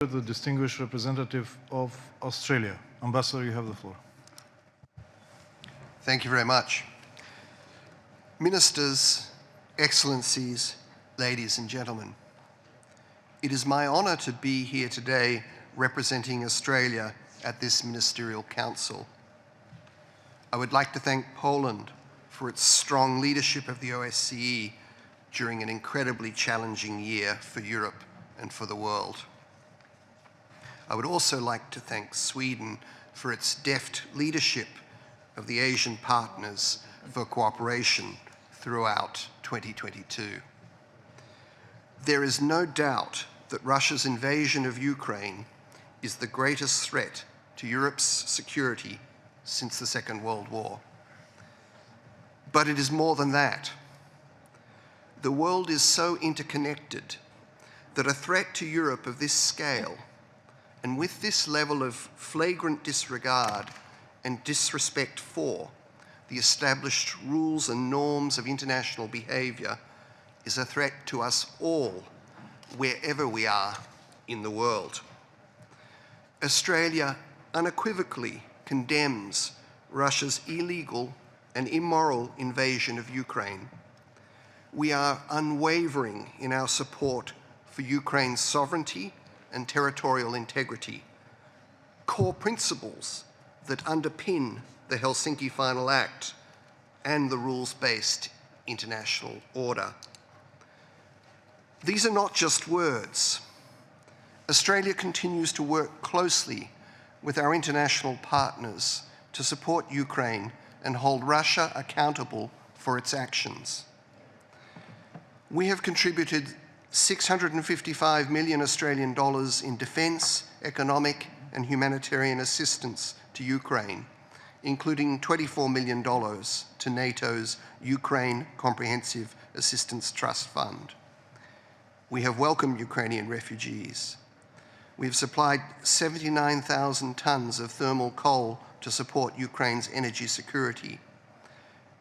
The distinguished representative of Australia. Ambassador, you have the floor. Thank you very much. Ministers, Excellencies, ladies and gentlemen, it is my honour to be here today representing Australia at this Ministerial Council. I would like to thank Poland for its strong leadership of the OSCE during an incredibly challenging year for Europe and for the world. I would also like to thank Sweden for its deft leadership of the Asian partners for cooperation throughout 2022. There is no doubt that Russia's invasion of Ukraine is the greatest threat to Europe's security since the Second World War. But it is more than that. The world is so interconnected that a threat to Europe of this scale, and with this level of flagrant disregard and disrespect for the established rules and norms of international behaviour, is a threat to us all, wherever we are in the world. Australia unequivocally condemns Russia's illegal and immoral invasion of Ukraine. We are unwavering in our support for Ukraine's sovereignty and territorial integrity, core principles that underpin the Helsinki Final Act and the rules-based international order. These are not just words. Australia continues to work closely with our international partners to support Ukraine and hold Russia accountable for its actions. We have contributed 655 million Australian dollars in defence, economic and humanitarian assistance to Ukraine, including $24 million to NATO's Ukraine Comprehensive Assistance Trust Fund. We have welcomed Ukrainian refugees. We have supplied 79,000 tonnes of thermal coal to support Ukraine's energy security.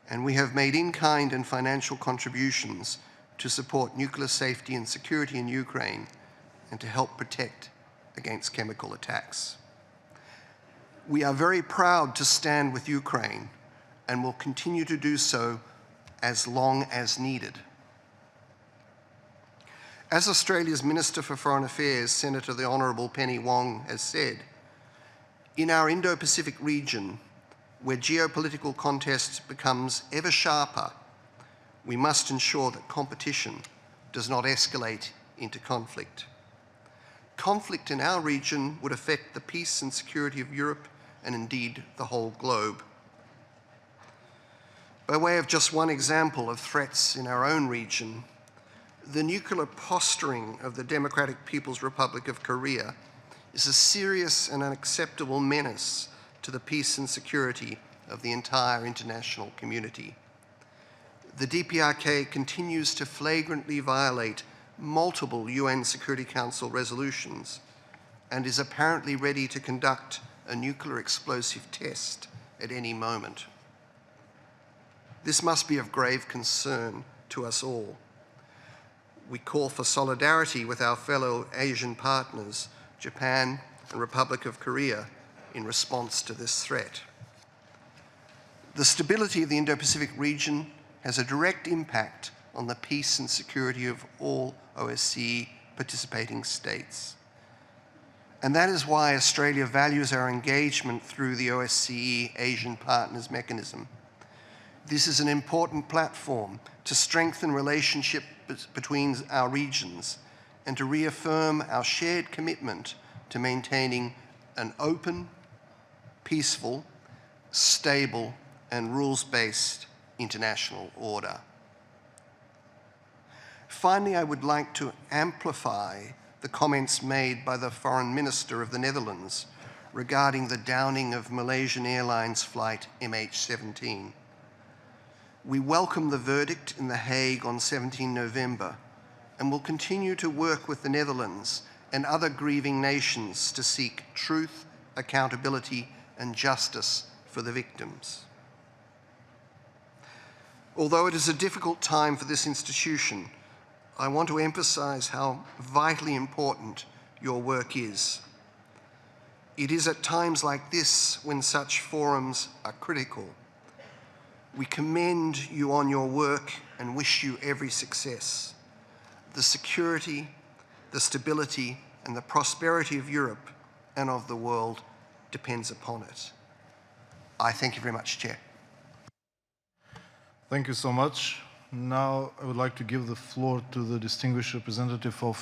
And we have made in-kind and financial contributions to support nuclear safety and security in Ukraine and to help protect against chemical attacks. We are very proud to stand with Ukraine and will continue to do so as long as needed. As Australia's Minister for Foreign Affairs, Senator the Honourable Penny Wong, has said, in our Indo-Pacific region, where geopolitical contest becomes ever sharper, we must ensure that competition does not escalate into conflict. Conflict in our region would affect the peace and security of Europe and indeed the whole globe. By way of just one example of threats in our own region, the nuclear posturing of the Democratic People's Republic of Korea is a serious and unacceptable menace to the peace and security of the entire international community. The DPRK continues to flagrantly violate multiple UN Security Council resolutions and is apparently ready to conduct a nuclear explosive test at any moment. This must be of grave concern to us all. We call for solidarity with our fellow Asian partners, Japan and Republic of Korea, in response to this threat. The stability of the Indo-Pacific region has a direct impact on the peace and security of all OSCE participating states. And that is why Australia values our engagement through the OSCE Asian Partners Mechanism. This is an important platform to strengthen relationships between our regions and to reaffirm our shared commitment to maintaining an open, peaceful, stable, and rules-based international order. Finally, I would like to amplify the comments made by the Foreign Minister of the Netherlands regarding the downing of Malaysian Airlines flight MH17. We welcome the verdict in The Hague on 17 November and will continue to work with the Netherlands and other grieving nations to seek truth, accountability, and justice for the victims. Although it is a difficult time for this institution, I want to emphasise how vitally important your work is. It is at times like this when such forums are critical. We commend you on your work and wish you every success. The security, the stability, and the prosperity of Europe and of the world depends upon it. I thank you very much, Chair. Thank you so much. Now I would like to give the floor to the distinguished representative of